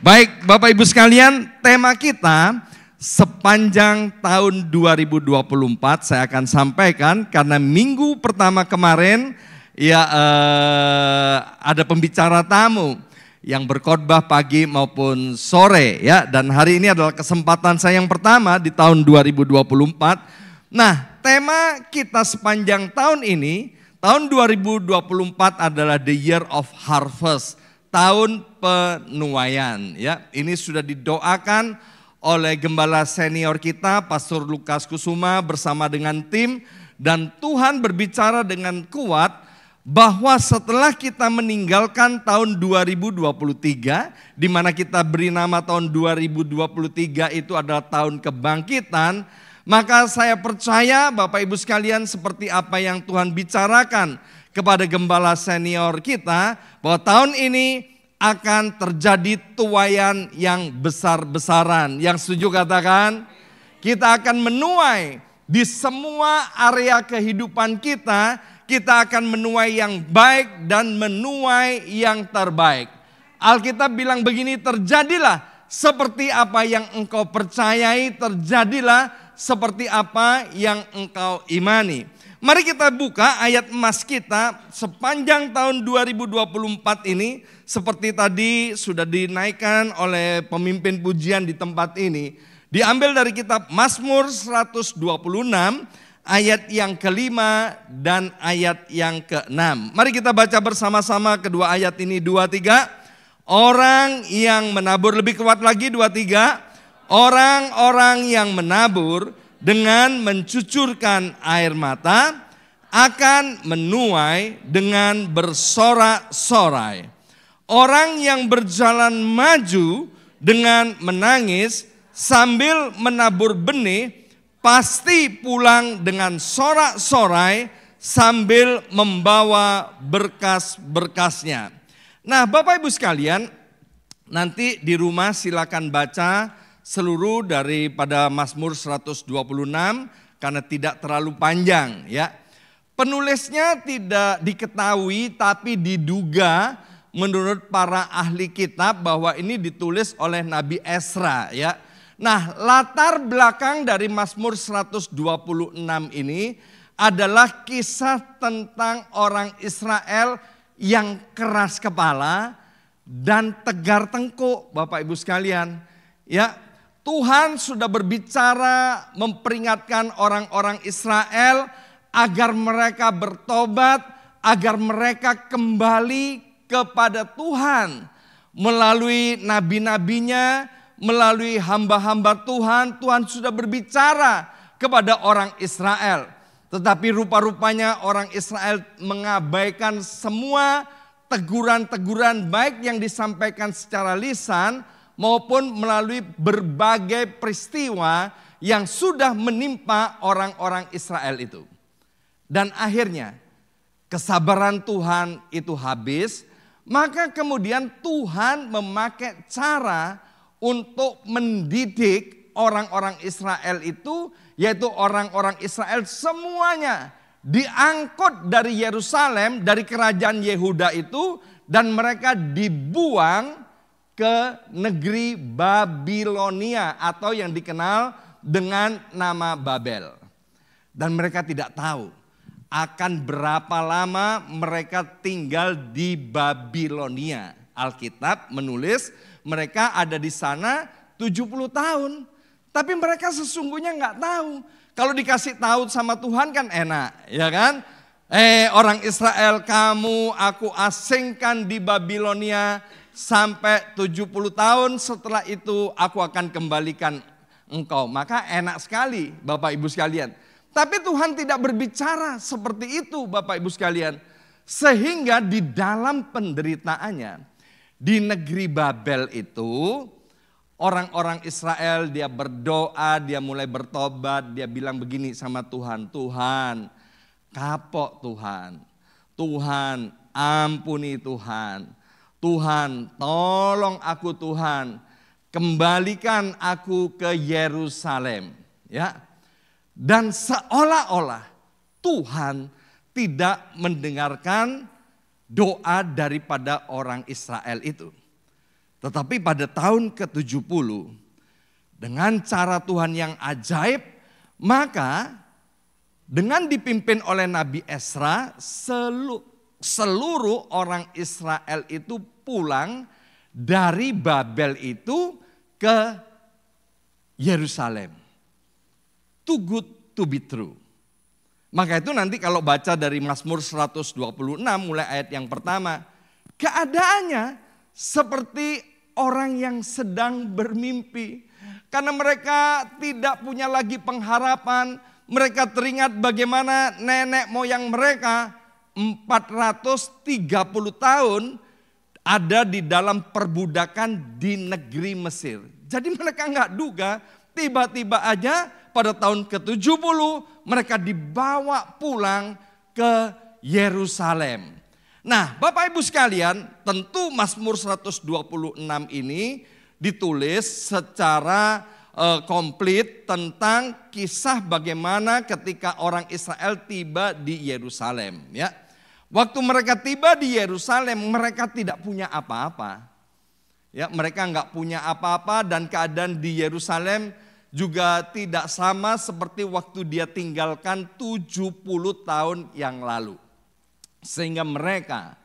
Baik, Bapak Ibu sekalian, tema kita sepanjang tahun 2024 saya akan sampaikan karena minggu pertama kemarin ada pembicara tamu yang berkhotbah pagi maupun sore ya, dan hari ini adalah kesempatan saya yang pertama di tahun 2024. Nah, tema kita sepanjang tahun ini, tahun 2024 adalah the year of harvest. Tahun penuaian ya. Ini sudah didoakan oleh gembala senior kita Pastor Lukas Kusuma bersama dengan tim, dan Tuhan berbicara dengan kuat bahwa setelah kita meninggalkan tahun 2023 di mana kita beri nama tahun 2023 itu adalah tahun kebangkitan, maka saya percaya Bapak Ibu sekalian seperti apa yang Tuhan bicarakan kepada gembala senior kita bahwa tahun ini akan terjadi tuaian yang besar-besaran. Yang setuju katakan, kita akan menuai di semua area kehidupan kita. Kita akan menuai yang baik dan menuai yang terbaik. Alkitab bilang begini, terjadilah seperti apa yang engkau percayai, terjadilah seperti apa yang engkau imani. Mari kita buka ayat emas kita sepanjang tahun 2024 ini. Seperti tadi sudah dinaikkan oleh pemimpin pujian di tempat ini. Diambil dari kitab Mazmur 126 ayat yang kelima dan ayat yang keenam. Mari kita baca bersama-sama kedua ayat ini, 2-3. Orang yang menabur, lebih kuat lagi 2-3. Orang-orang yang menabur dengan mencucurkan air mata akan menuai dengan bersorak-sorai. Orang yang berjalan maju dengan menangis sambil menabur benih pasti pulang dengan sorak-sorai sambil membawa berkas-berkasnya. Nah, Bapak Ibu sekalian, nanti di rumah silakan baca seluruh daripada Mazmur 126 karena tidak terlalu panjang ya. Penulisnya tidak diketahui tapi diduga menurut para ahli kitab bahwa ini ditulis oleh Nabi Ezra ya. Nah, latar belakang dari Mazmur 126 ini adalah kisah tentang orang Israel yang keras kepala dan tegar tengkuk, Bapak Ibu sekalian. Ya, Tuhan sudah berbicara memperingatkan orang-orang Israel agar mereka bertobat, agar mereka kembali kepada Tuhan. Melalui nabi-nabinya, melalui hamba-hamba Tuhan, Tuhan sudah berbicara kepada orang Israel. Tetapi rupa-rupanya orang Israel mengabaikan semua teguran-teguran baik yang disampaikan secara lisan maupun melalui berbagai peristiwa yang sudah menimpa orang-orang Israel itu. Dan akhirnya kesabaran Tuhan itu habis, maka kemudian Tuhan memakai cara untuk mendidik orang-orang Israel itu, yaitu orang-orang Israel semuanya diangkut dari Yerusalem, dari kerajaan Yehuda itu, dan mereka dibuang ke negeri Babilonia atau yang dikenal dengan nama Babel. Dan mereka tidak tahu akan berapa lama mereka tinggal di Babilonia. Alkitab menulis mereka ada di sana 70 tahun. Tapi mereka sesungguhnya nggak tahu. Kalau dikasih tahu sama Tuhan kan enak, ya kan? Orang Israel, kamu aku asingkan di Babilonia sampai 70 tahun, setelah itu aku akan kembalikan engkau. Maka enak sekali Bapak Ibu sekalian. Tapi Tuhan tidak berbicara seperti itu Bapak Ibu sekalian. Sehingga di dalam penderitaannya di negeri Babel itu, orang-orang Israel dia berdoa, dia mulai bertobat, dia bilang begini sama Tuhan, Tuhan kapok Tuhan, Tuhan ampuni Tuhan. Tuhan, tolong aku Tuhan, kembalikan aku ke Yerusalem. Ya, dan seolah-olah Tuhan tidak mendengarkan doa daripada orang Israel itu. Tetapi pada tahun ke-70, dengan cara Tuhan yang ajaib, maka dengan dipimpin oleh Nabi Ezra, seluruh orang Israel itu pulang dari Babel itu ke Yerusalem. Too good to be true. Maka itu nanti kalau baca dari Mazmur 126 mulai ayat yang pertama, keadaannya seperti orang yang sedang bermimpi. Karena mereka tidak punya lagi pengharapan, mereka teringat bagaimana nenek moyang mereka 430 tahun ada di dalam perbudakan di negeri Mesir. Jadi mereka nggak duga, tiba-tiba aja pada tahun ke-70 mereka dibawa pulang ke Yerusalem. Nah, Bapak Ibu sekalian, tentu Mazmur 126 ini ditulis secara komplit tentang kisah bagaimana ketika orang Israel tiba di Yerusalem, ya. Waktu mereka tiba di Yerusalem, mereka tidak punya apa-apa. Ya, mereka nggak punya apa-apa dan keadaan di Yerusalem juga tidak sama seperti waktu dia tinggalkan 70 tahun yang lalu. Sehingga mereka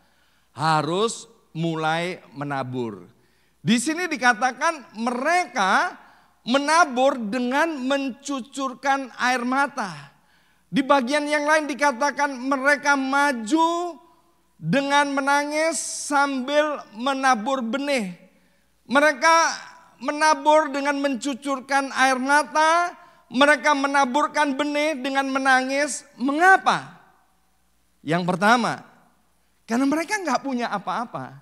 harus mulai menabur. Di sini dikatakan mereka menabur dengan mencucurkan air mata. Di bagian yang lain dikatakan mereka maju dengan menangis sambil menabur benih. Mereka menabur dengan mencucurkan air mata, mereka menaburkan benih dengan menangis. Mengapa? Yang pertama, karena mereka nggak punya apa-apa.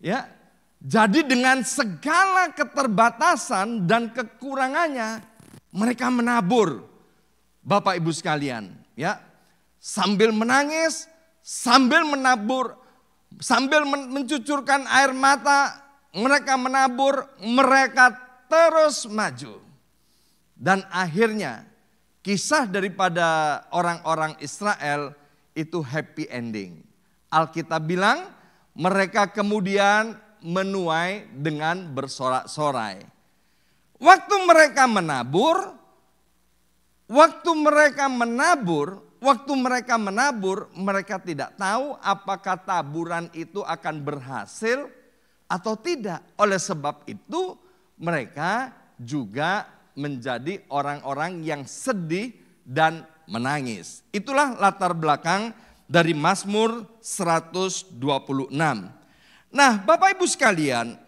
Ya, jadi dengan segala keterbatasan dan kekurangannya, mereka menabur. Bapak Ibu sekalian, ya, sambil menangis, sambil menabur, sambil mencucurkan air mata, mereka menabur, mereka terus maju. Dan akhirnya kisah daripada orang-orang Israel itu happy ending. Alkitab bilang mereka kemudian menuai dengan bersorak-sorai. Waktu mereka menabur, mereka tidak tahu apakah taburan itu akan berhasil atau tidak. Oleh sebab itu mereka juga menjadi orang-orang yang sedih dan menangis. Itulah latar belakang dari Mazmur 126. Nah, Bapak Ibu sekalian,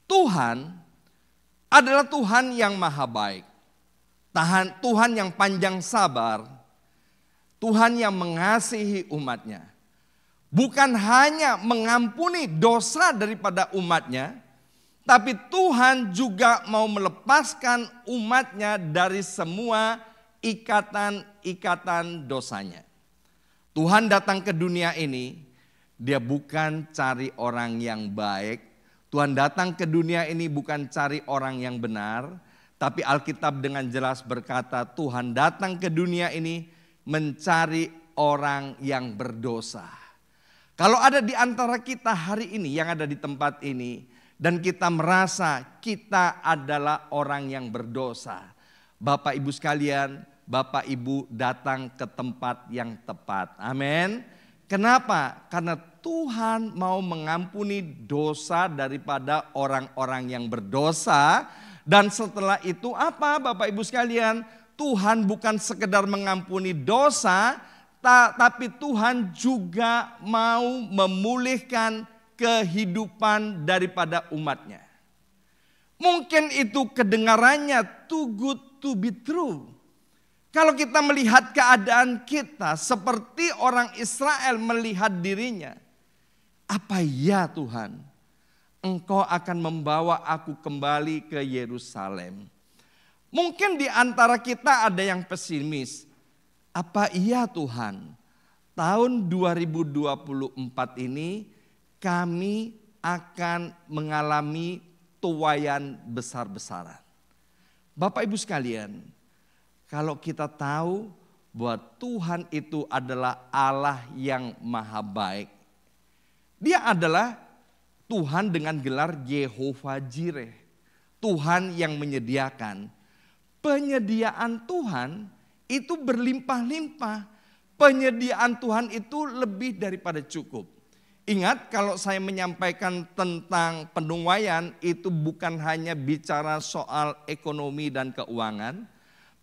Tuhan adalah Tuhan yang maha baik. Tuhan yang panjang sabar. Tuhan yang mengasihi umatnya. Bukan hanya mengampuni dosa daripada umatnya, tapi Tuhan juga mau melepaskan umatnya dari semua ikatan-ikatan dosanya. Tuhan datang ke dunia ini, dia bukan cari orang yang baik. Tuhan datang ke dunia ini bukan cari orang yang benar, tapi Alkitab dengan jelas berkata Tuhan datang ke dunia ini mencari orang yang berdosa. Kalau ada di antara kita hari ini yang ada di tempat ini dan kita merasa kita adalah orang yang berdosa, Bapak Ibu sekalian, Bapak Ibu datang ke tempat yang tepat. Amin. Kenapa? Karena Tuhan mau mengampuni dosa daripada orang-orang yang berdosa. Dan setelah itu apa Bapak Ibu sekalian? Tuhan bukan sekedar mengampuni dosa, tapi Tuhan juga mau memulihkan kehidupan daripada umatnya. Mungkin itu kedengarannya too good to be true. Kalau kita melihat keadaan kita seperti orang Israel melihat dirinya. Apa ya Tuhan? Engkau akan membawa aku kembali ke Yerusalem. Mungkin di antara kita ada yang pesimis. Apa iya Tuhan? Tahun 2024 ini kami akan mengalami tuaian besar-besaran. Bapak Ibu sekalian, kalau kita tahu bahwa Tuhan itu adalah Allah yang maha baik. Dia adalah Tuhan dengan gelar Yehovah Jireh. Tuhan yang menyediakan. Penyediaan Tuhan itu berlimpah-limpah. Penyediaan Tuhan itu lebih daripada cukup. Ingat, kalau saya menyampaikan tentang penuaian itu bukan hanya bicara soal ekonomi dan keuangan,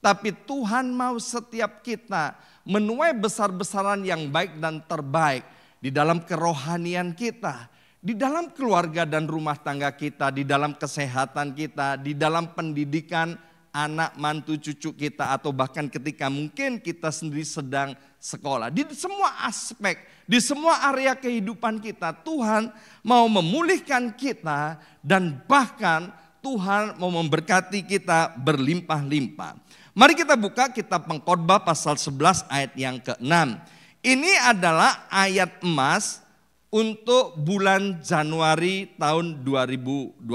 tapi Tuhan mau setiap kita menuai besar-besaran yang baik dan terbaik di dalam kerohanian kita, di dalam keluarga dan rumah tangga kita, di dalam kesehatan kita, di dalam pendidikan anak, mantu, cucu kita, atau bahkan ketika mungkin kita sendiri sedang sekolah. Di semua aspek, di semua area kehidupan kita, Tuhan mau memulihkan kita dan bahkan Tuhan mau memberkati kita berlimpah-limpah. Mari kita buka kitab Pengkhotbah pasal 11 ayat yang ke-6. Ini adalah ayat emas untuk bulan Januari tahun 2024.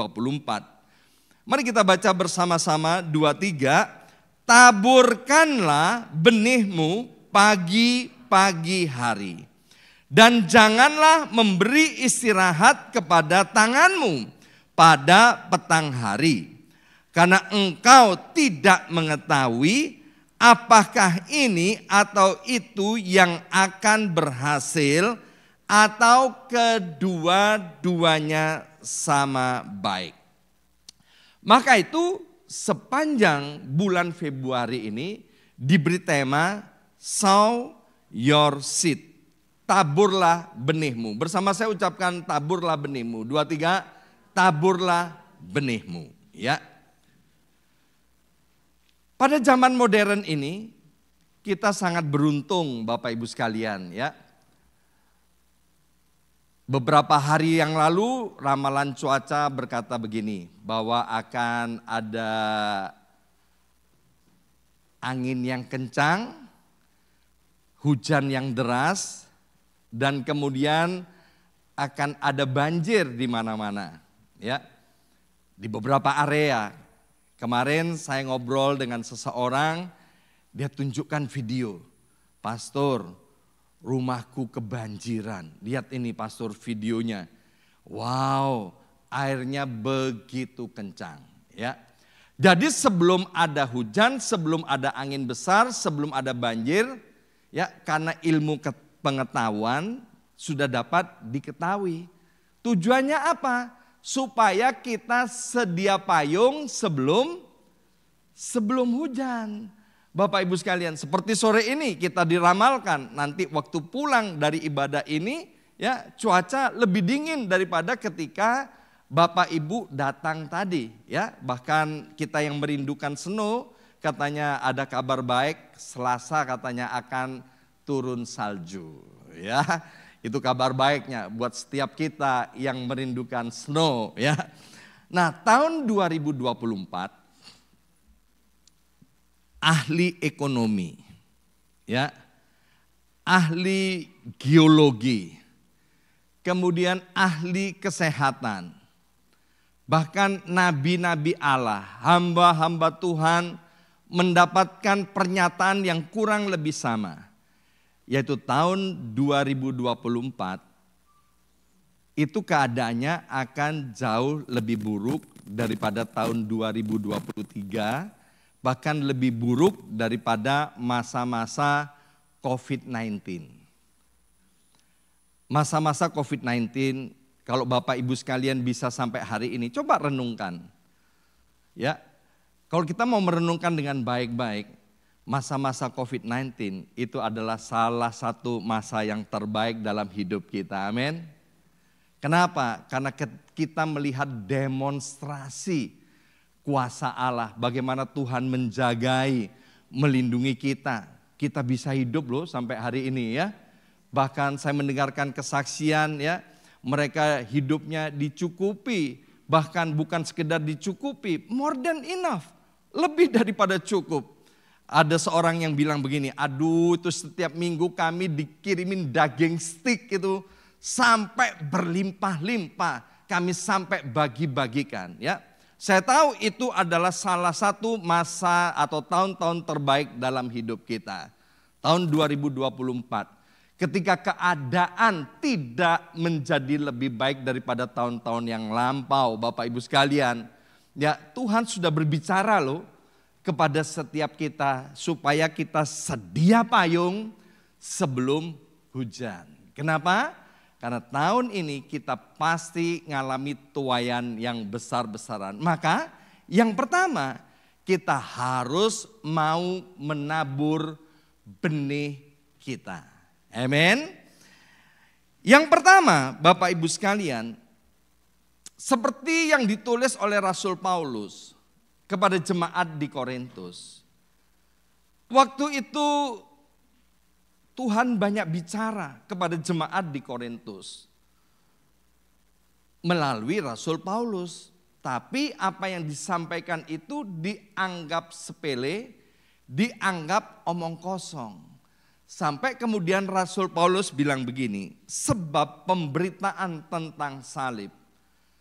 Mari kita baca bersama-sama 2-3. Taburkanlah benihmu pagi-pagi hari, dan janganlah memberi istirahat kepada tanganmu pada petang hari, karena engkau tidak mengetahui apakah ini atau itu yang akan berhasil atau kedua-duanya sama baik. Maka itu sepanjang bulan Februari ini diberi tema sow your seed. Taburlah benihmu. Bersama saya ucapkan taburlah benihmu. 2-3, taburlah benihmu. Ya. Pada zaman modern ini kita sangat beruntung Bapak Ibu sekalian ya. Beberapa hari yang lalu ramalan cuaca berkata begini, bahwa akan ada angin yang kencang, hujan yang deras, dan kemudian akan ada banjir di mana-mana. Ya, di beberapa area. Kemarin saya ngobrol dengan seseorang, dia tunjukkan video, pastor, rumahku kebanjiran. Lihat ini pastor videonya. Wow, airnya begitu kencang. Ya. Jadi sebelum ada hujan, sebelum ada angin besar, sebelum ada banjir, ya karena ilmu pengetahuan sudah dapat diketahui. Tujuannya apa? Supaya kita sedia payung sebelum hujan. Bapak Ibu sekalian, seperti sore ini kita diramalkan nanti waktu pulang dari ibadah ini ya cuaca lebih dingin daripada ketika Bapak Ibu datang tadi ya. Bahkan kita yang merindukan snow katanya ada kabar baik, Selasa katanya akan turun salju ya. Itu kabar baiknya buat setiap kita yang merindukan snow ya. Nah, tahun 2024 ahli ekonomi, ya, ahli geologi, kemudian ahli kesehatan, bahkan nabi-nabi Allah, hamba-hamba Tuhan mendapatkan pernyataan yang kurang lebih sama, yaitu tahun 2024 itu keadaannya akan jauh lebih buruk daripada tahun 2023. Bahkan lebih buruk daripada masa-masa COVID-19. Masa-masa COVID-19, kalau Bapak Ibu sekalian bisa sampai hari ini, coba renungkan. Ya, kalau kita mau merenungkan dengan baik-baik, masa-masa COVID-19 itu adalah salah satu masa yang terbaik dalam hidup kita, amin. Kenapa? Karena kita melihat demonstrasi kuasa Allah, bagaimana Tuhan menjagai, melindungi kita. Kita bisa hidup loh sampai hari ini ya. Bahkan saya mendengarkan kesaksian ya, mereka hidupnya dicukupi. Bahkan bukan sekedar dicukupi, more than enough. Lebih daripada cukup. Ada seorang yang bilang begini, aduh itu setiap minggu kami dikirimin daging stick itu sampai berlimpah-limpah. Kami sampai bagi-bagikan ya. Saya tahu itu adalah salah satu masa atau tahun-tahun terbaik dalam hidup kita. Tahun 2024. Ketika keadaan tidak menjadi lebih baik daripada tahun-tahun yang lampau, Bapak Ibu sekalian, ya Tuhan sudah berbicara loh kepada setiap kita supaya kita sedia payung sebelum hujan. Kenapa? Karena tahun ini kita pasti ngalami tuaian yang besar-besaran. Maka yang pertama, kita harus mau menabur benih kita. Amin. Yang pertama, Bapak Ibu sekalian, seperti yang ditulis oleh Rasul Paulus kepada jemaat di Korintus. Waktu itu Tuhan banyak bicara kepada jemaat di Korintus melalui Rasul Paulus. Tapi apa yang disampaikan itu dianggap sepele, dianggap omong kosong. Sampai kemudian Rasul Paulus bilang begini, sebab pemberitaan tentang salib,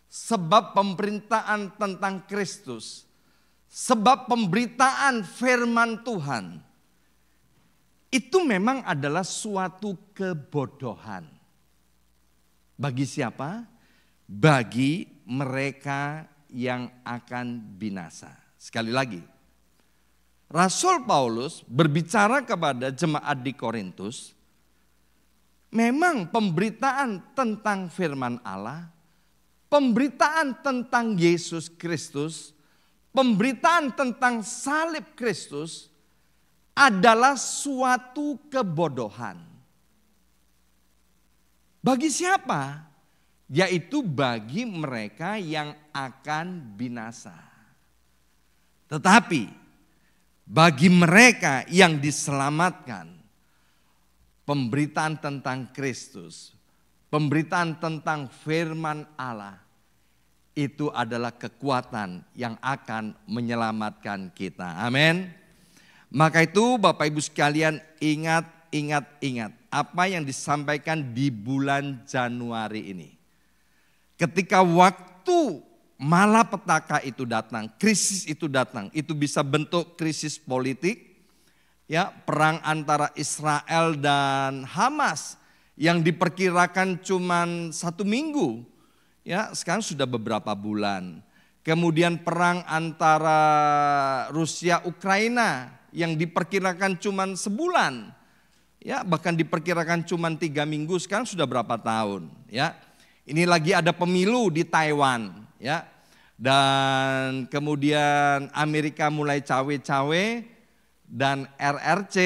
sebab pemberitaan tentang Kristus, sebab pemberitaan firman Tuhan, itu memang adalah suatu kebodohan. Bagi siapa? Bagi mereka yang akan binasa. Sekali lagi, Rasul Paulus berbicara kepada jemaat di Korintus, memang pemberitaan tentang firman Allah, pemberitaan tentang Yesus Kristus, pemberitaan tentang salib Kristus adalah suatu kebodohan. Bagi siapa? Yaitu bagi mereka yang akan binasa. Tetapi bagi mereka yang diselamatkan, pemberitaan tentang Kristus, pemberitaan tentang firman Allah, itu adalah kekuatan yang akan menyelamatkan kita. Amin. Maka itu Bapak Ibu sekalian, ingat apa yang disampaikan di bulan Januari ini. Ketika waktu malapetaka itu datang, krisis itu datang, itu bisa bentuk krisis politik, ya, perang antara Israel dan Hamas yang diperkirakan cuma 1 minggu, ya, sekarang sudah beberapa bulan. Kemudian perang antara Rusia Ukraina yang diperkirakan cuma sebulan, ya, bahkan diperkirakan cuma 3 minggu, sekarang sudah berapa tahun, ya. Ini lagi ada pemilu di Taiwan, ya. Dan kemudian Amerika mulai cawe-cawe dan RRC,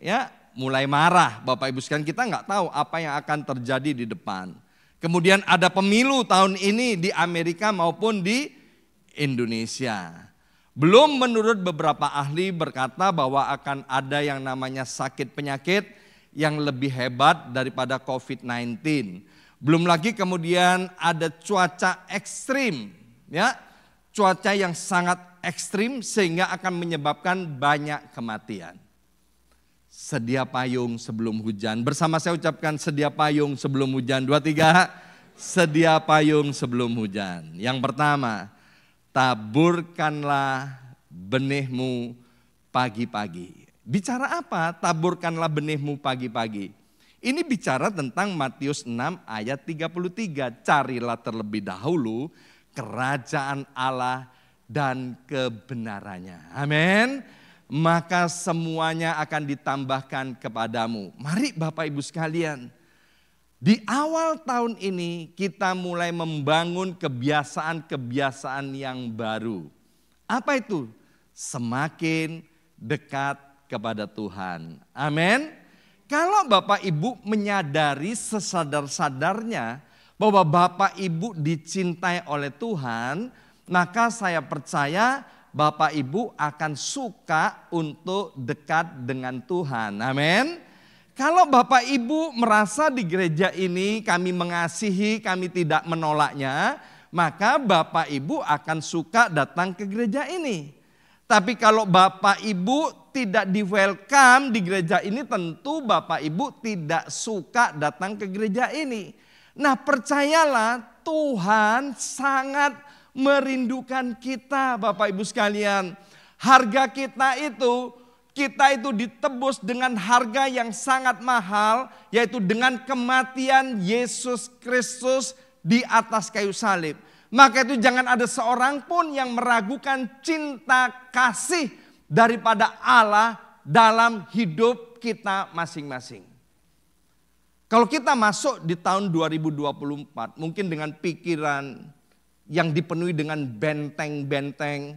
ya, mulai marah. Bapak Ibu sekalian, kita nggak tahu apa yang akan terjadi di depan. Kemudian ada pemilu tahun ini di Amerika maupun di Indonesia. Belum, menurut beberapa ahli berkata bahwa akan ada yang namanya sakit penyakit yang lebih hebat daripada COVID-19. Belum lagi kemudian ada cuaca ekstrim, ya, cuaca yang sangat ekstrim sehingga akan menyebabkan banyak kematian. Sedia payung sebelum hujan. Bersama saya ucapkan sedia payung sebelum hujan. 2, 3, sedia payung sebelum hujan. Yang pertama, taburkanlah benihmu pagi-pagi. Bicara apa? Taburkanlah benihmu pagi-pagi. Ini bicara tentang Matius 6 ayat 33. Carilah terlebih dahulu kerajaan Allah dan kebenarannya. Amin. Maka semuanya akan ditambahkan kepadamu. Mari Bapak Ibu sekalian, di awal tahun ini kita mulai membangun kebiasaan-kebiasaan yang baru. Apa itu? Semakin dekat kepada Tuhan. Amin. Kalau Bapak Ibu menyadari sesadar-sadarnya bahwa Bapak Ibu dicintai oleh Tuhan, maka saya percaya Bapak Ibu akan suka untuk dekat dengan Tuhan. Amin. Kalau Bapak Ibu merasa di gereja ini kami mengasihi, kami tidak menolaknya, maka Bapak Ibu akan suka datang ke gereja ini. Tapi kalau Bapak Ibu tidak di welcome di gereja ini, tentu Bapak Ibu tidak suka datang ke gereja ini. Nah, percayalah Tuhan sangat merindukan kita, Bapak Ibu sekalian. Harga kita itu kita itu ditebus dengan harga yang sangat mahal, yaitu dengan kematian Yesus Kristus di atas kayu salib. Maka itu jangan ada seorang pun yang meragukan cinta kasih daripada Allah dalam hidup kita masing-masing. Kalau kita masuk di tahun 2024, mungkin dengan pikiran yang dipenuhi dengan benteng-benteng,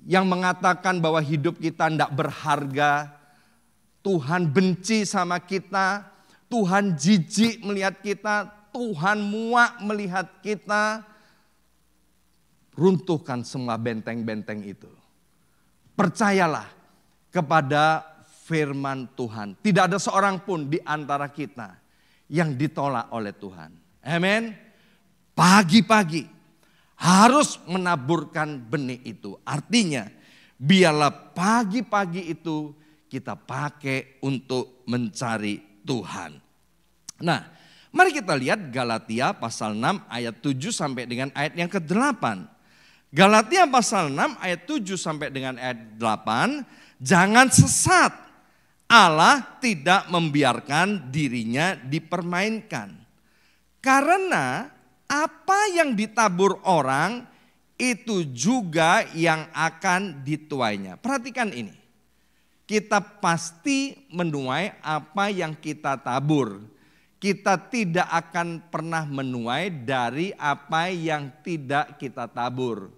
yang mengatakan bahwa hidup kita tidak berharga, Tuhan benci sama kita, Tuhan jijik melihat kita, Tuhan muak melihat kita. Runtuhkan semua benteng-benteng itu. Percayalah kepada firman Tuhan. Tidak ada seorang pun di antara kita yang ditolak oleh Tuhan. Amin. Pagi-pagi harus menaburkan benih itu. Artinya biarlah pagi-pagi itu kita pakai untuk mencari Tuhan. Nah, mari kita lihat Galatia pasal 6 ayat 7 sampai dengan ayat yang ke-8. Galatia pasal 6 ayat 7 sampai dengan ayat 8. Jangan sesat, Allah tidak membiarkan dirinya dipermainkan. Karena apa yang ditabur orang itu juga yang akan dituainya. Perhatikan ini. Kita pasti menuai apa yang kita tabur. Kita tidak akan pernah menuai dari apa yang tidak kita tabur.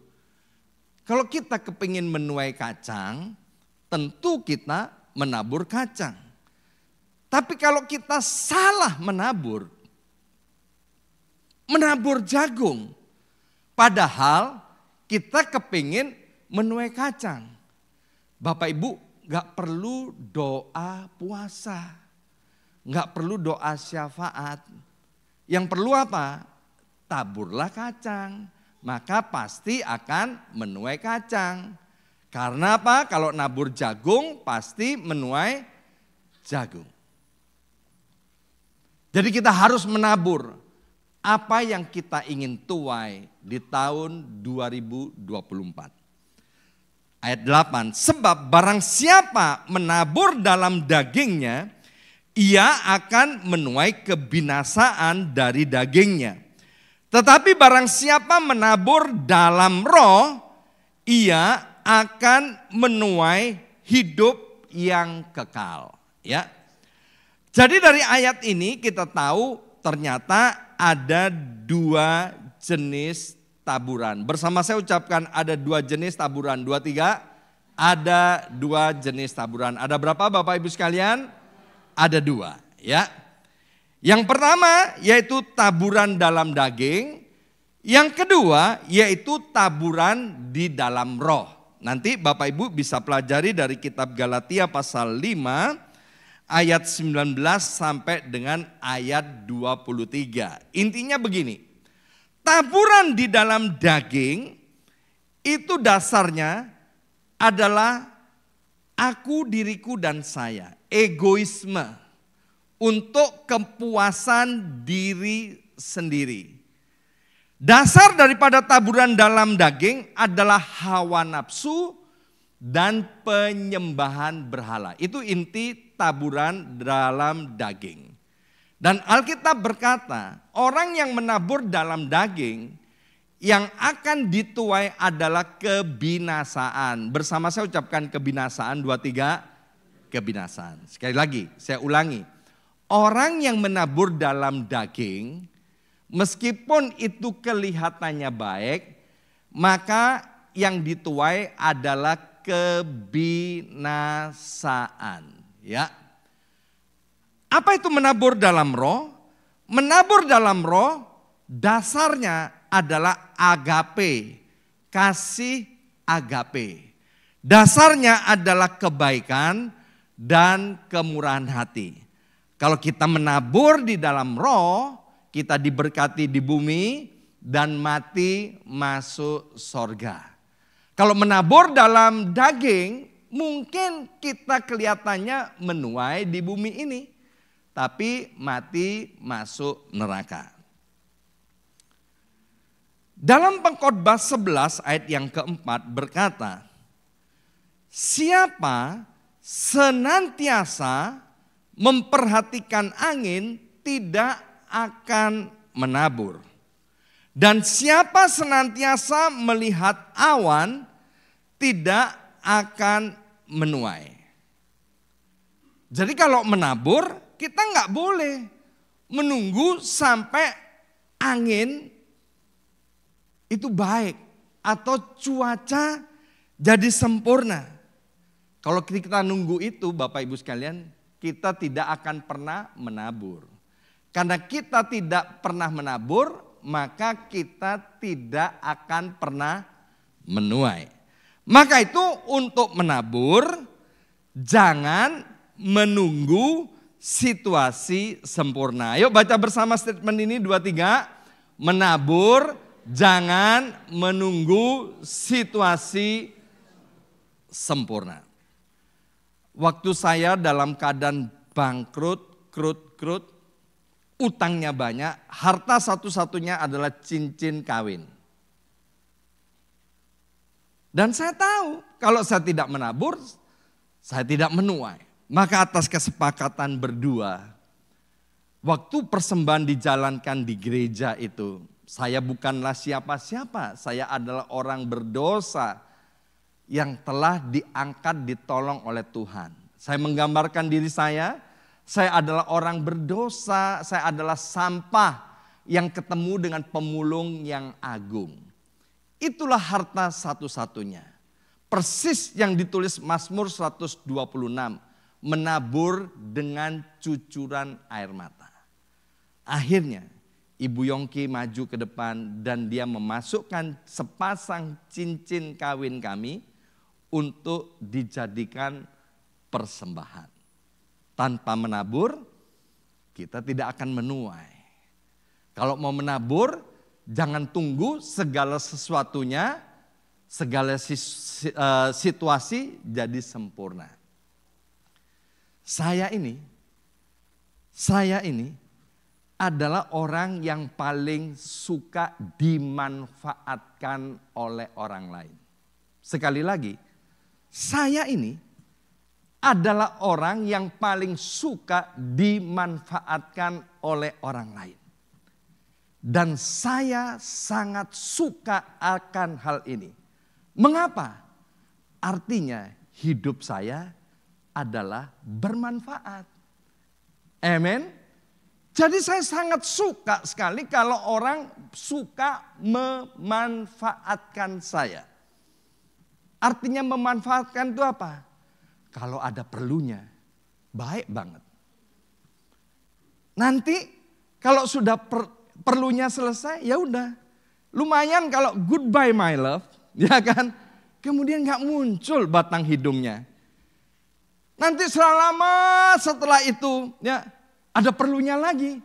Kalau kita kepingin menuai kacang, tentu kita menabur kacang. Tapi kalau kita salah menabur jagung. Padahal kita kepingin menuai kacang. Bapak Ibu gak perlu doa puasa. Gak perlu doa syafaat. Yang perlu apa? Taburlah kacang. Maka pasti akan menuai kacang. Karena apa? Kalau nabur jagung pasti menuai jagung. Jadi kita harus menabur apa yang kita ingin tuai di tahun 2024. Ayat 8, sebab barang siapa menabur dalam dagingnya, ia akan menuai kebinasaan dari dagingnya. Tetapi barang siapa menabur dalam roh, ia akan menuai hidup yang kekal. Ya. Jadi dari ayat ini kita tahu ternyata ada dua jenis taburan. Bersama saya ucapkan ada dua jenis taburan. 2, 3, ada dua jenis taburan. Ada berapa Bapak Ibu sekalian? Ada dua. Ya. Yang pertama yaitu taburan dalam daging. Yang kedua yaitu taburan di dalam roh. Nanti Bapak Ibu bisa pelajari dari kitab Galatia pasal 5 ayat 19 sampai dengan ayat 23. Intinya begini. Taburan di dalam daging itu dasarnya adalah aku, diriku, dan saya. Egoisme. Untuk kepuasan diri sendiri. Dasar daripada taburan dalam daging adalah hawa nafsu dan penyembahan berhala. Itu inti taburan dalam daging. Dan Alkitab berkata, orang yang menabur dalam daging, yang akan dituai adalah kebinasaan. Bersama saya ucapkan kebinasaan, 2, 3, kebinasaan. Sekali lagi, saya ulangi. Orang yang menabur dalam daging, meskipun itu kelihatannya baik, maka yang dituai adalah kebinasaan. Ya. Apa itu menabur dalam roh? Menabur dalam roh dasarnya adalah agape, kasih agape. Dasarnya adalah kebaikan dan kemurahan hati. Kalau kita menabur di dalam roh, kita diberkati di bumi dan mati masuk sorga. Kalau menabur dalam daging, mungkin kita kelihatannya menuai di bumi ini, tapi mati masuk neraka. Dalam Pengkhotbah 11 ayat yang keempat berkata, siapa senantiasa memperhatikan angin tidak akan menabur. Dan siapa senantiasa melihat awan tidak akan menuai. Jadi kalau menabur kita nggak boleh menunggu sampai angin itu baik atau cuaca jadi sempurna. Kalau kita nunggu itu Bapak Ibu sekalian, kita tidak akan pernah menabur. Karena kita tidak pernah menabur, maka kita tidak akan pernah menuai. Maka itu untuk menabur, jangan menunggu situasi sempurna. Ayo baca bersama statement ini 2-3. Menabur, jangan menunggu situasi sempurna. Waktu saya dalam keadaan bangkrut, krut, utangnya banyak, harta satu-satunya adalah cincin kawin. Dan saya tahu kalau saya tidak menabur, saya tidak menuai. Maka atas kesepakatan berdua, waktu persembahan dijalankan di gereja itu, saya bukanlah siapa-siapa, saya adalah orang berdosa yang telah diangkat, ditolong oleh Tuhan. Saya menggambarkan diri saya adalah orang berdosa, saya adalah sampah yang ketemu dengan pemulung yang agung. Itulah harta satu-satunya. Persis yang ditulis Mazmur 126, menabur dengan cucuran air mata. Akhirnya Ibu Yongki maju ke depan dan dia memasukkan sepasang cincin kawin kami untuk dijadikan persembahan. Tanpa menabur, kita tidak akan menuai. Kalau mau menabur, jangan tunggu segala sesuatunya, segala situasi jadi sempurna. Saya ini adalah orang yang paling suka dimanfaatkan oleh orang lain. Sekali lagi, saya ini adalah orang yang paling suka dimanfaatkan oleh orang lain. Dan saya sangat suka akan hal ini. Mengapa? Artinya hidup saya adalah bermanfaat. Amen. Jadi saya sangat suka sekali kalau orang suka memanfaatkan saya. Artinya memanfaatkan itu apa? Kalau ada perlunya, baik banget. Nanti kalau sudah perlunya selesai, ya udah. Lumayan kalau goodbye my love, ya kan? Kemudian gak muncul batang hidungnya. Nanti selama setelah itu, ya ada perlunya lagi.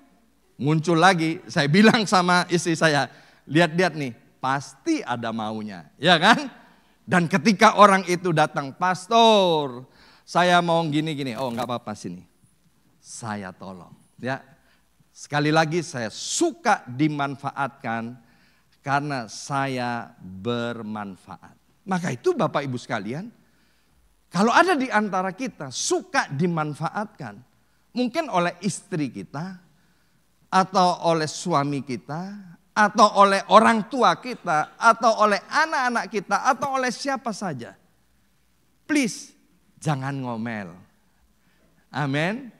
Muncul lagi, saya bilang sama istri saya, lihat-lihat nih, pasti ada maunya, ya kan? Dan ketika orang itu datang, pastor, saya mau gini-gini, oh nggak apa-apa sini, saya tolong. Ya, sekali lagi saya suka dimanfaatkan karena saya bermanfaat. Maka itu Bapak Ibu sekalian, kalau ada di antara kita suka dimanfaatkan, mungkin oleh istri kita, atau oleh suami kita, atau oleh orang tua kita, atau oleh anak-anak kita, atau oleh siapa saja. Please, jangan ngomel. Amin.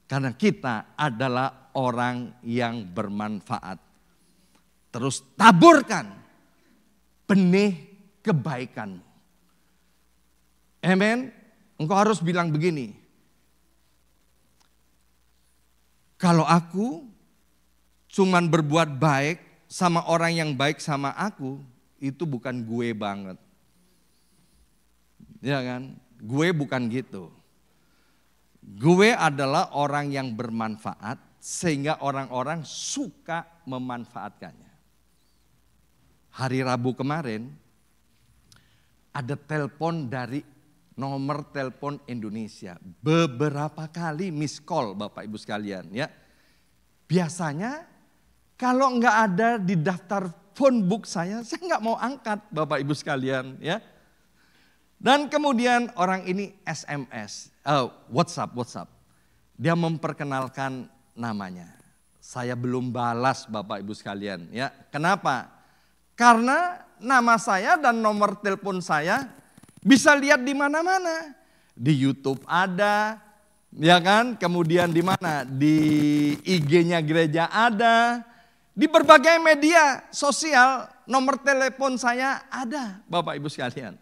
Karena kita adalah orang yang bermanfaat. Terus taburkan benih kebaikanmu. Amin. Engkau harus bilang begini. Kalau aku cuman berbuat baik sama orang yang baik sama aku, itu bukan gue banget. Ya kan? Gue bukan gitu. Gue adalah orang yang bermanfaat sehingga orang-orang suka memanfaatkannya. Hari Rabu kemarin ada telepon dari nomor telepon Indonesia. Beberapa kali miss call Bapak Ibu sekalian ya. Biasanya kalau nggak ada di daftar phone book saya nggak mau angkat Bapak Ibu sekalian ya. Dan kemudian orang ini SMS, WhatsApp. Dia memperkenalkan namanya. Saya belum balas Bapak Ibu sekalian ya. Kenapa? Karena nama saya dan nomor telepon saya bisa lihat di mana-mana. Di YouTube ada, ya kan? Kemudian di mana? Di IG-nya gereja ada. Di berbagai media sosial nomor telepon saya ada Bapak Ibu sekalian.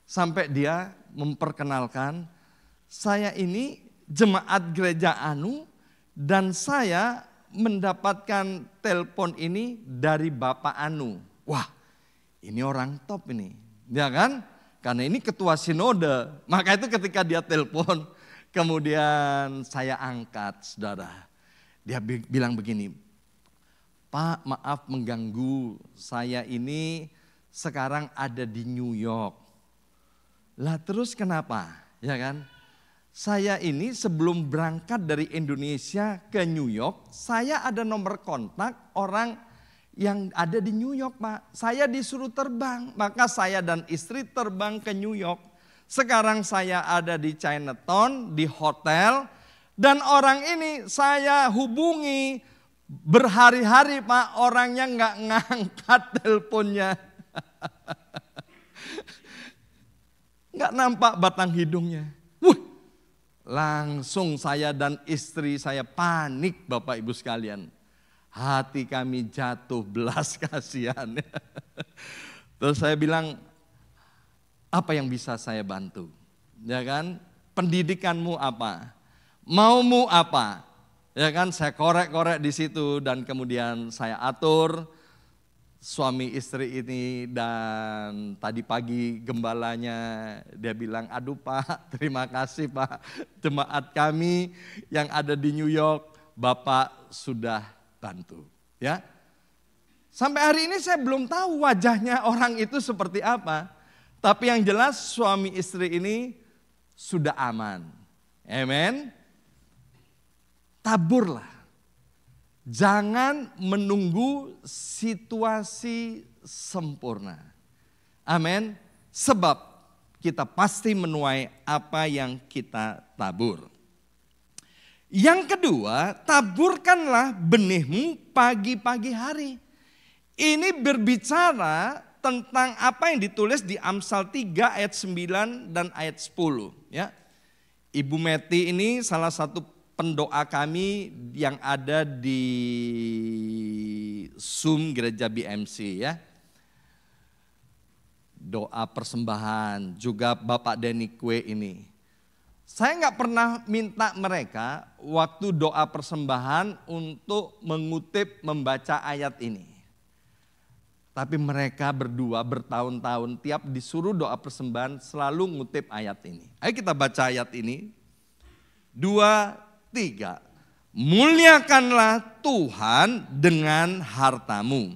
Sampai dia memperkenalkan, saya ini jemaat gereja Anu dan saya mendapatkan telepon ini dari Bapak Anu. Wah, ini orang top ini, ya kan? Karena ini ketua sinode. Maka itu ketika dia telepon, kemudian saya angkat, saudara. Dia bilang begini, Pak, maaf mengganggu, saya ini sekarang ada di New York. Lah terus kenapa? Ya kan? Saya ini sebelum berangkat dari Indonesia ke New York, saya ada nomor kontak orang yang ada di New York, Pak. Saya disuruh terbang, maka saya dan istri terbang ke New York. Sekarang saya ada di Chinatown, di hotel, dan orang ini saya hubungi berhari-hari, Pak, orangnya nggak ngangkat teleponnya. Nggak nampak batang hidungnya. Langsung saya dan istri saya panik Bapak Ibu sekalian. Hati kami jatuh belas kasihan. Terus saya bilang, apa yang bisa saya bantu? Ya kan? Pendidikanmu apa? Maumu apa? Ya kan? Saya korek-korek di situ dan kemudian saya atur suami istri ini. Dan tadi pagi gembalanya dia bilang, aduh Pak, terima kasih Pak, jemaat kami yang ada di New York Bapak sudah bantu. Ya, sampai hari ini saya belum tahu wajahnya orang itu seperti apa, tapi yang jelas suami istri ini sudah aman. Amen. Taburlah. Jangan menunggu situasi sempurna. Amin. Sebab kita pasti menuai apa yang kita tabur. Yang kedua, taburkanlah benihmu pagi-pagi hari. Ini berbicara tentang apa yang ditulis di Amsal 3 ayat 9 dan ayat 10. Ya. Ibu Meti ini salah satu pendoa kami yang ada di Zoom Gereja BMC ya. Doa persembahan, juga Bapak Denny Kue ini. Saya nggak pernah minta mereka waktu doa persembahan untuk mengutip membaca ayat ini. Tapi mereka berdua bertahun-tahun tiap disuruh doa persembahan selalu ngutip ayat ini. Ayo kita baca ayat ini. 2, 3. Muliakanlah Tuhan dengan hartamu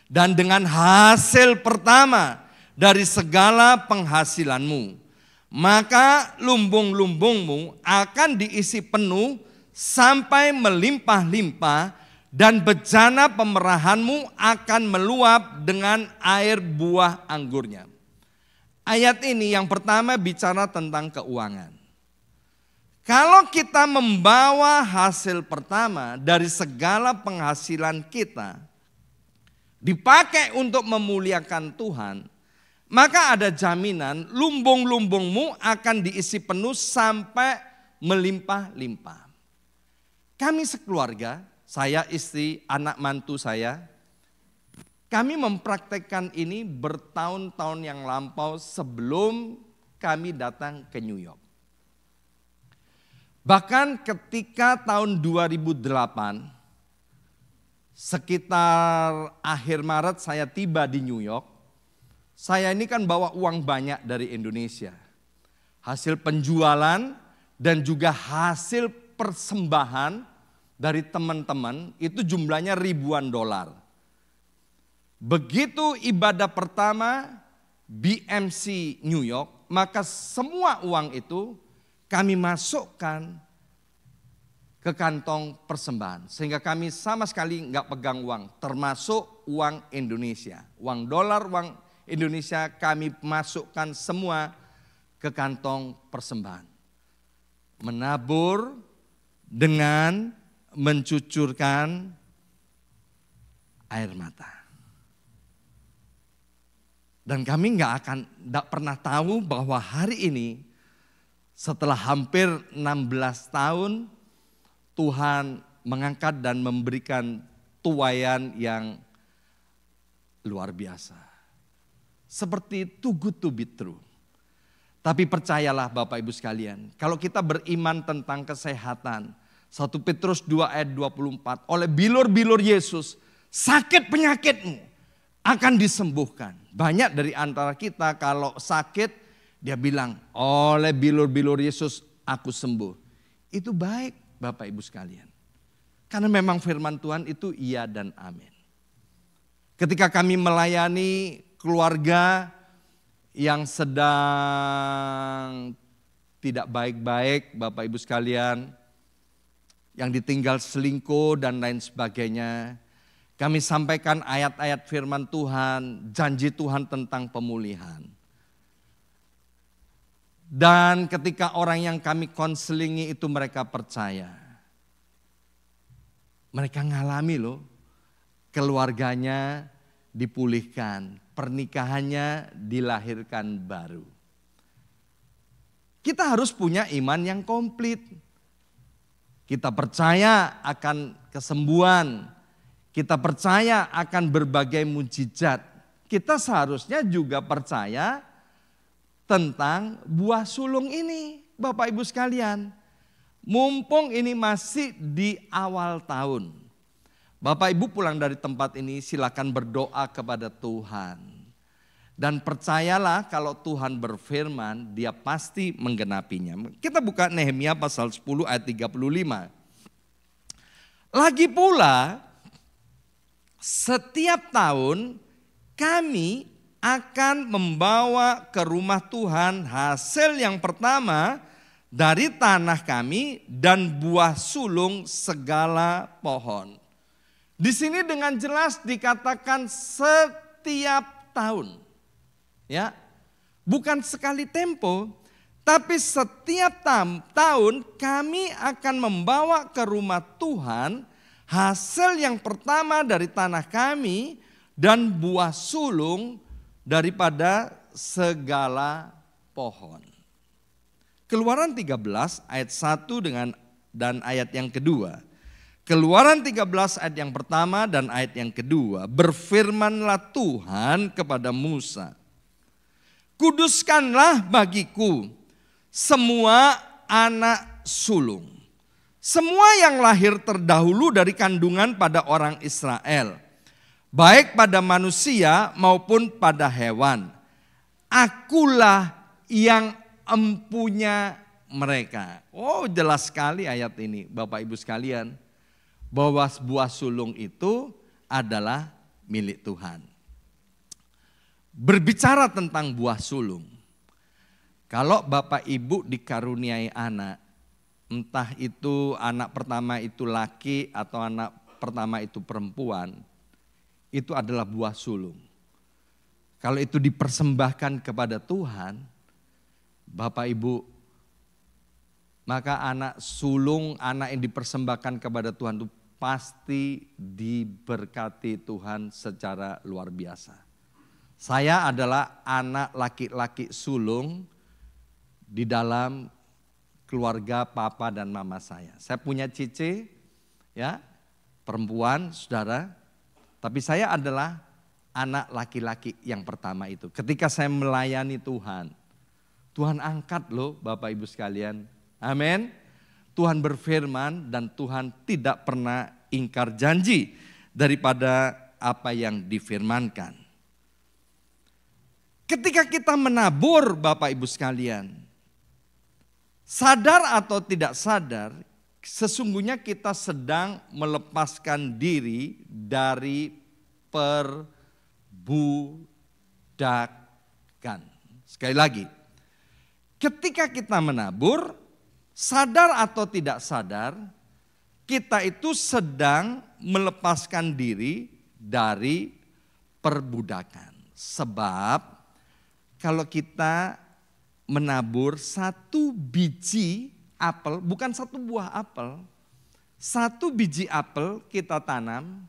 dan dengan hasil pertama dari segala penghasilanmu. Maka lumbung-lumbungmu akan diisi penuh sampai melimpah-limpah dan bejana pemerahanmu akan meluap dengan air buah anggurnya. Ayat ini yang pertama bicara tentang keuangan. Kalau kita membawa hasil pertama dari segala penghasilan kita dipakai untuk memuliakan Tuhan, maka ada jaminan lumbung-lumbungmu akan diisi penuh sampai melimpah-limpah. Kami sekeluarga, saya, istri, anak mantu saya, kami mempraktekkan ini bertahun-tahun yang lampau sebelum kami datang ke New York. Bahkan ketika tahun 2008, sekitar akhir Maret saya tiba di New York. Saya ini kan bawa uang banyak dari Indonesia. Hasil penjualan dan juga hasil persembahan dari teman-teman itu jumlahnya ribuan dolar. Begitu ibadah pertama BMC New York, maka semua uang itu kami masukkan ke kantong persembahan. Sehingga kami sama sekali nggak pegang uang, termasuk uang Indonesia. Uang dolar, uang Indonesia kami masukkan semua ke kantong persembahan. Menabur dengan mencucurkan air mata. Dan kami nggak pernah tahu bahwa hari ini setelah hampir 16 tahun Tuhan mengangkat dan memberikan tuaian yang luar biasa. Seperti too good to be true. Tapi percayalah Bapak Ibu sekalian, kalau kita beriman tentang kesehatan, 1 Petrus 2 ayat 24, oleh bilur-bilur Yesus, sakit penyakitmu akan disembuhkan. Banyak dari antara kita kalau sakit, dia bilang, oleh bilur-bilur Yesus aku sembuh. Itu baik Bapak Ibu sekalian. Karena memang firman Tuhan itu iya dan amin. Ketika kami melayani keluarga yang sedang tidak baik-baik Bapak Ibu sekalian, yang ditinggal selingkuh dan lain sebagainya, kami sampaikan ayat-ayat firman Tuhan, janji Tuhan tentang pemulihan. Dan ketika orang yang kami konselingi itu mereka percaya. Mereka ngalami loh, keluarganya dipulihkan, pernikahannya dilahirkan baru. Kita harus punya iman yang komplit. Kita percaya akan kesembuhan. Kita percaya akan berbagai mujizat. Kita seharusnya juga percaya tentang buah sulung ini, Bapak Ibu sekalian. Mumpung ini masih di awal tahun. Bapak Ibu pulang dari tempat ini silakan berdoa kepada Tuhan. Dan percayalah kalau Tuhan berfirman, Dia pasti menggenapinya. Kita buka Nehemia pasal 10 ayat 35. Lagi pula, setiap tahun kami akan membawa ke rumah Tuhan hasil yang pertama dari tanah kami dan buah sulung segala pohon. Di sini dengan jelas dikatakan setiap tahun. Ya. Bukan sekali tempo, tapi setiap tahun kami akan membawa ke rumah Tuhan hasil yang pertama dari tanah kami dan buah sulung daripada segala pohon. Keluaran 13 ayat 1 dan ayat yang kedua. Keluaran 13 ayat yang pertama dan ayat yang kedua. Berfirmanlah Tuhan kepada Musa. Kuduskanlah bagiku semua anak sulung. Semua yang lahir terdahulu dari kandungan pada orang Israel, baik pada manusia maupun pada hewan. Akulah yang empunya mereka. Oh, jelas sekali ayat ini Bapak Ibu sekalian, bahwa buah sulung itu adalah milik Tuhan. Berbicara tentang buah sulung, kalau Bapak Ibu dikaruniai anak, entah itu anak pertama itu laki atau anak pertama itu perempuan, itu adalah buah sulung. Kalau itu dipersembahkan kepada Tuhan, Bapak Ibu, maka anak sulung, anak yang dipersembahkan kepada Tuhan itu pasti diberkati Tuhan secara luar biasa. Saya adalah anak laki-laki sulung di dalam keluarga papa dan mama saya. Saya punya cici, ya, perempuan, saudara. Tapi saya adalah anak laki-laki yang pertama itu. Ketika saya melayani Tuhan, Tuhan angkat loh Bapak Ibu sekalian. Amin. Tuhan berfirman dan Tuhan tidak pernah ingkar janji daripada apa yang difirmankan. Ketika kita menabur Bapak Ibu sekalian, sadar atau tidak sadar, sesungguhnya kita sedang melepaskan diri dari perbudakan. Sekali lagi, ketika kita menabur, sadar atau tidak sadar, kita itu sedang melepaskan diri dari perbudakan. Sebab kalau kita menabur satu biji apel, bukan satu buah apel. Satu biji apel kita tanam,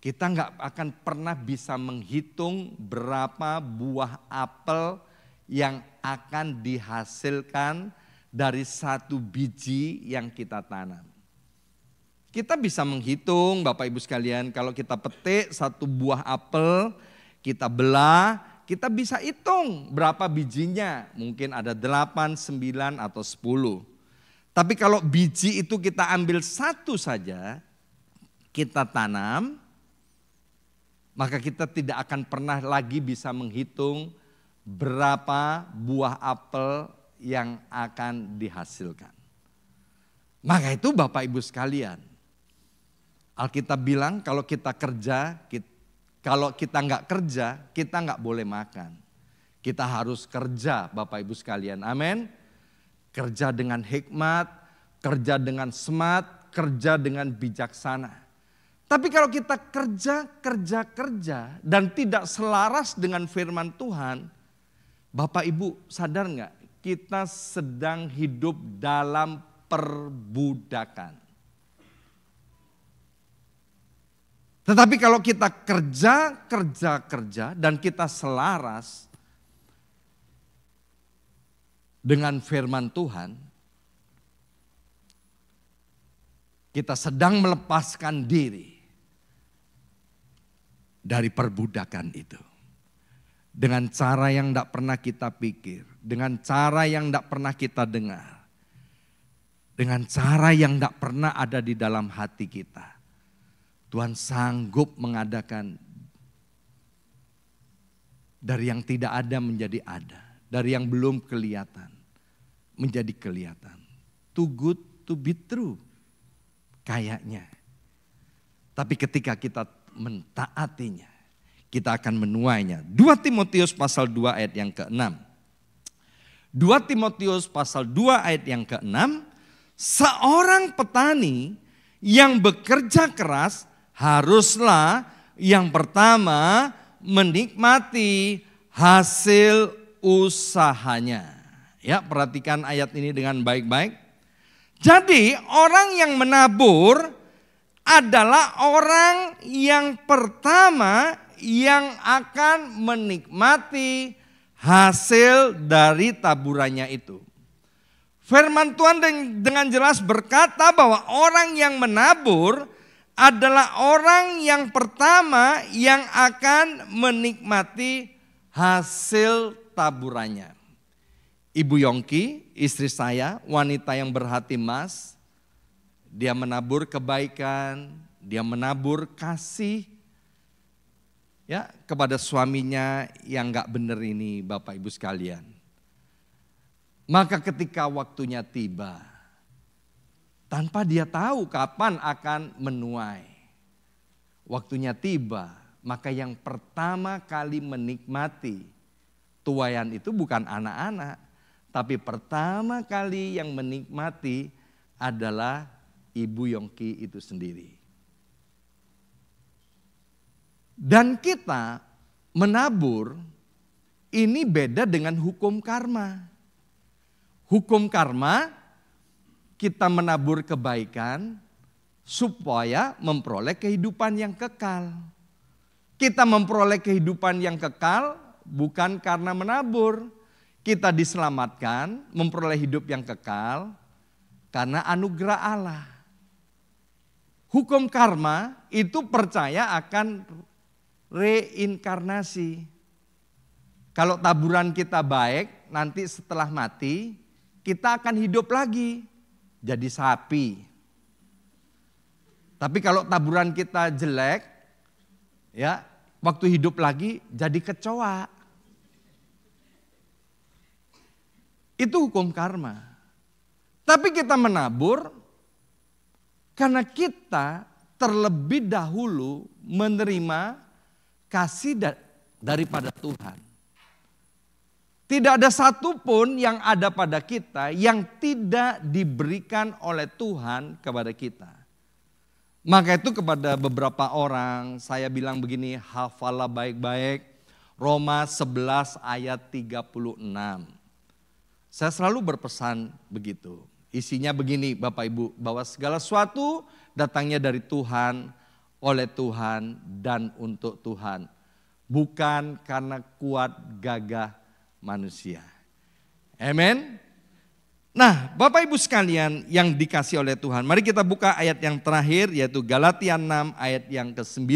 kita nggak akan pernah bisa menghitung berapa buah apel yang akan dihasilkan dari satu biji yang kita tanam. Kita bisa menghitung Bapak Ibu sekalian, kalau kita petik satu buah apel, kita belah, kita bisa hitung berapa bijinya. Mungkin ada 8, 9 atau 10. Tapi kalau biji itu kita ambil satu saja, kita tanam, maka kita tidak akan pernah lagi bisa menghitung berapa buah apel yang akan dihasilkan. Maka itu Bapak Ibu sekalian, Alkitab bilang kalau kita kerja, kalau kita nggak kerja, kita nggak boleh makan. Kita harus kerja Bapak Ibu sekalian, amin. Kerja dengan hikmat, kerja dengan smart, kerja dengan bijaksana. Tapi kalau kita kerja dan tidak selaras dengan firman Tuhan, Bapak Ibu sadar nggak? Kita sedang hidup dalam perbudakan. Tetapi kalau kita kerja dan kita selaras dengan firman Tuhan, kita sedang melepaskan diri dari perbudakan itu. Dengan cara yang tidak pernah kita pikir, dengan cara yang tidak pernah kita dengar, dengan cara yang tidak pernah ada di dalam hati kita. Tuhan sanggup mengadakan dari yang tidak ada menjadi ada, dari yang belum kelihatan menjadi kelihatan. Too good to be true, kayaknya. Tapi ketika kita mentaatinya, kita akan menuainya. 2 Timotius pasal 2 ayat yang ke-6. 2 Timotius pasal 2 ayat yang ke-6. Seorang petani yang bekerja keras haruslah yang pertama menikmati hasil usahanya. Ya, perhatikan ayat ini dengan baik-baik. Jadi orang yang menabur adalah orang yang pertama yang akan menikmati hasil dari taburannya itu. Firman Tuhan dengan jelas berkata bahwa orang yang menabur adalah orang yang pertama yang akan menikmati hasil taburannya. Ibu Yongki, istri saya, wanita yang berhati emas, dia menabur kebaikan, dia menabur kasih ya kepada suaminya yang gak benar ini Bapak Ibu sekalian. Maka ketika waktunya tiba, tanpa dia tahu kapan akan menuai, waktunya tiba, maka yang pertama kali menikmati tuaian itu bukan anak-anak, tapi pertama kali yang menikmati adalah Ibu Yongki itu sendiri. Dan kita menabur ini beda dengan hukum karma. Hukum karma kita menabur kebaikan supaya memperoleh kehidupan yang kekal. Kita memperoleh kehidupan yang kekal bukan karena menabur. Kita diselamatkan, memperoleh hidup yang kekal karena anugerah Allah. Hukum karma itu percaya akan reinkarnasi. Kalau taburan kita baik, nanti setelah mati kita akan hidup lagi jadi sapi. Tapi kalau taburan kita jelek, ya waktu hidup lagi jadi kecoa. Itu hukum karma. Tapi kita menabur karena kita terlebih dahulu menerima kasih daripada Tuhan. Tidak ada satupun yang ada pada kita yang tidak diberikan oleh Tuhan kepada kita. Maka itu kepada beberapa orang saya bilang begini, hafalah baik-baik Roma 11 ayat 36. Saya selalu berpesan begitu. Isinya begini Bapak Ibu, bahwa segala sesuatu datangnya dari Tuhan, oleh Tuhan, dan untuk Tuhan. Bukan karena kuat gagah manusia. Amen. Nah Bapak Ibu sekalian yang dikasih oleh Tuhan, mari kita buka ayat yang terakhir yaitu Galatia 6 ayat yang ke-9.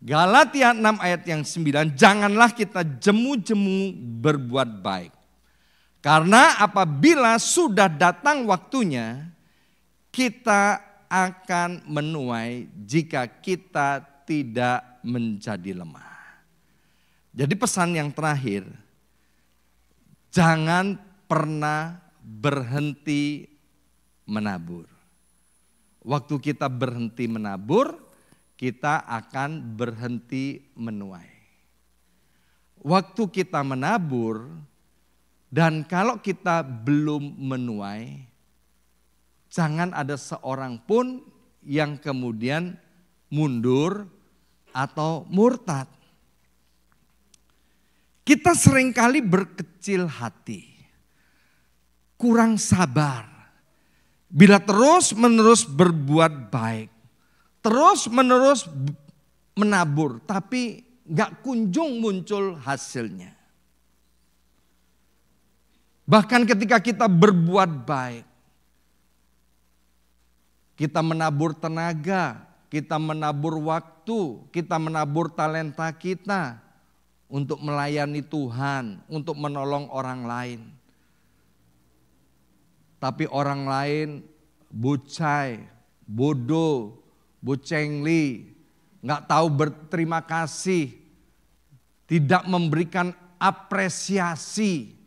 Galatia 6 ayat yang 9, janganlah kita jemu-jemu berbuat baik. Karena apabila sudah datang waktunya, kita akan menuai jika kita tidak menjadi lemah. Jadi pesan yang terakhir, jangan pernah berhenti menabur. Waktu kita berhenti menabur, kita akan berhenti menuai. Waktu kita menabur, dan kalau kita belum menuai, jangan ada seorang pun yang kemudian mundur atau murtad. Kita seringkali berkecil hati, kurang sabar. Bila terus-menerus berbuat baik, terus-menerus menabur, tapi gak kunjung muncul hasilnya. Bahkan ketika kita berbuat baik, kita menabur tenaga, kita menabur waktu, kita menabur talenta kita untuk melayani Tuhan, untuk menolong orang lain. Tapi orang lain bucai, bodoh, bucengli, gak tahu berterima kasih, tidak memberikan apresiasi.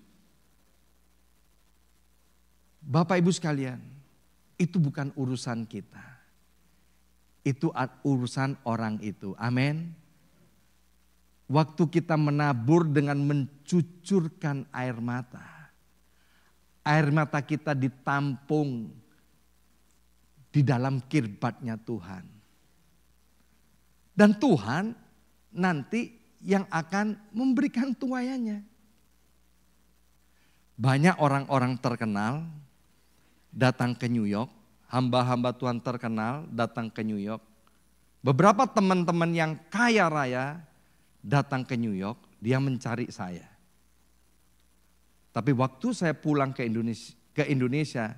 Bapak Ibu sekalian, itu bukan urusan kita. Itu urusan orang itu. Amin. Waktu kita menabur dengan mencucurkan air mata. Air mata kita ditampung di dalam kirbatnya Tuhan. Dan Tuhan nanti yang akan memberikan tuaiannya. Banyak orang-orang terkenal datang ke New York, hamba-hamba Tuhan terkenal datang ke New York. Beberapa teman-teman yang kaya raya datang ke New York, dia mencari saya. Tapi waktu saya pulang ke Indonesia,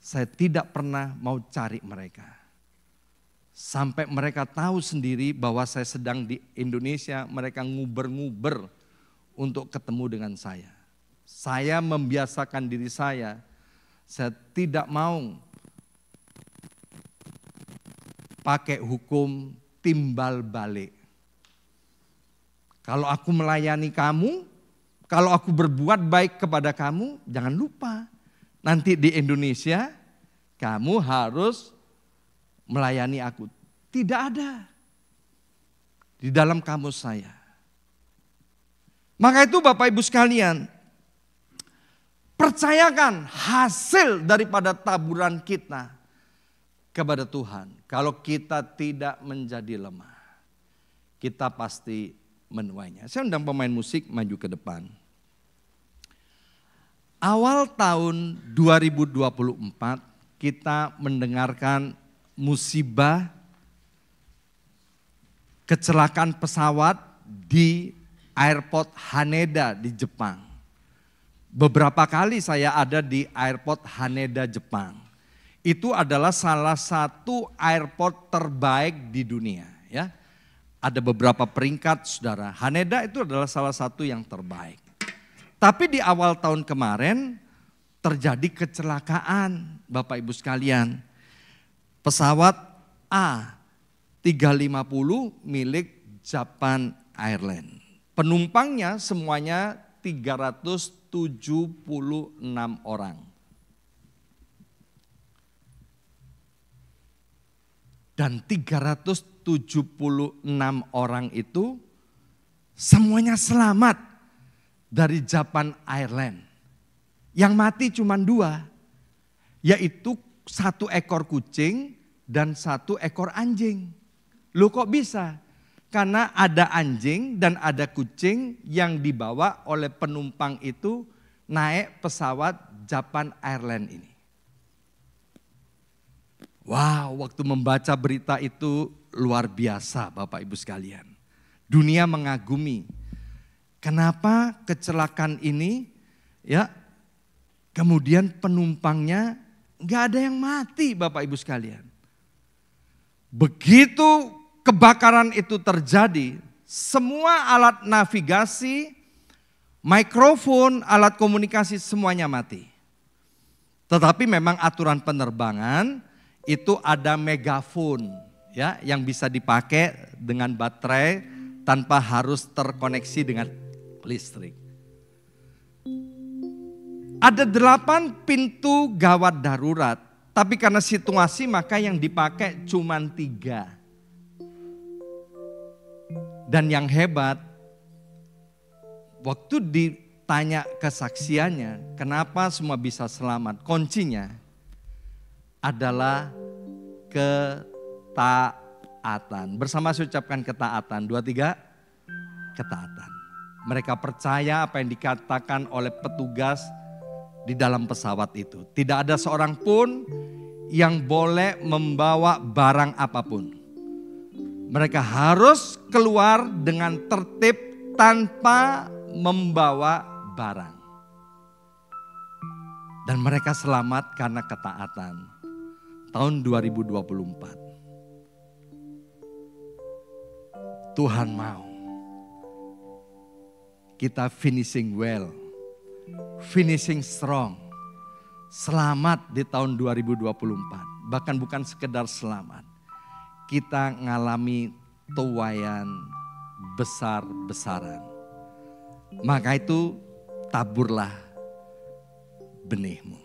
saya tidak pernah mau cari mereka. Sampai mereka tahu sendiri bahwa saya sedang di Indonesia, mereka nguber-nguber untuk ketemu dengan saya. Saya membiasakan diri saya tidak mau pakai hukum timbal balik. Kalau aku melayani kamu, kalau aku berbuat baik kepada kamu, jangan lupa. Nanti di Indonesia, kamu harus melayani aku. Tidak ada di dalam kamus saya. Maka itu Bapak Ibu sekalian, percayakan hasil daripada taburan kita kepada Tuhan. Kalau kita tidak menjadi lemah, kita pasti menuainya. Saya undang pemain musik maju ke depan. Awal tahun 2024 kita mendengarkan musibah kecelakaan pesawat di airport Haneda di Jepang. Beberapa kali saya ada di airport Haneda Jepang. Itu adalah salah satu airport terbaik di dunia, ya. Ada beberapa peringkat, Saudara. Haneda itu adalah salah satu yang terbaik. Tapi di awal tahun kemarin terjadi kecelakaan, Bapak Ibu sekalian. Pesawat A350 milik Japan Airlines. Penumpangnya semuanya 376 orang. Dan 376 orang itu semuanya selamat dari Japan Airlines. Yang mati cuma 2, yaitu 1 ekor kucing dan 1 ekor anjing. Loh kok bisa? Karena ada anjing dan ada kucing yang dibawa oleh penumpang itu naik pesawat Japan Airlines ini. Wow, waktu membaca berita itu luar biasa Bapak Ibu sekalian. Dunia mengagumi. Kenapa kecelakaan ini ya kemudian penumpangnya gak ada yang mati Bapak Ibu sekalian. Begitu kebakaran itu terjadi, semua alat navigasi, mikrofon, alat komunikasi semuanya mati. Tetapi memang aturan penerbangan itu ada megafon ya yang bisa dipakai dengan baterai tanpa harus terkoneksi dengan listrik. Ada 8 pintu gawat darurat, tapi karena situasi maka yang dipakai cuma 3. Dan yang hebat, waktu ditanya kesaksiannya, kenapa semua bisa selamat? Kuncinya adalah ketaatan. Bersama saya ucapkan ketaatan. 2, 3, ketaatan. Mereka percaya apa yang dikatakan oleh petugas di dalam pesawat itu. Tidak ada seorang pun yang boleh membawa barang apapun. Mereka harus keluar dengan tertib tanpa membawa barang. Dan mereka selamat karena ketaatan. Tahun 2024. Tuhan mau kita finishing well, finishing strong, selamat di tahun 2024. Bahkan bukan sekedar selamat, kita ngalami tuaian besar-besaran. Maka itu taburlah benihmu.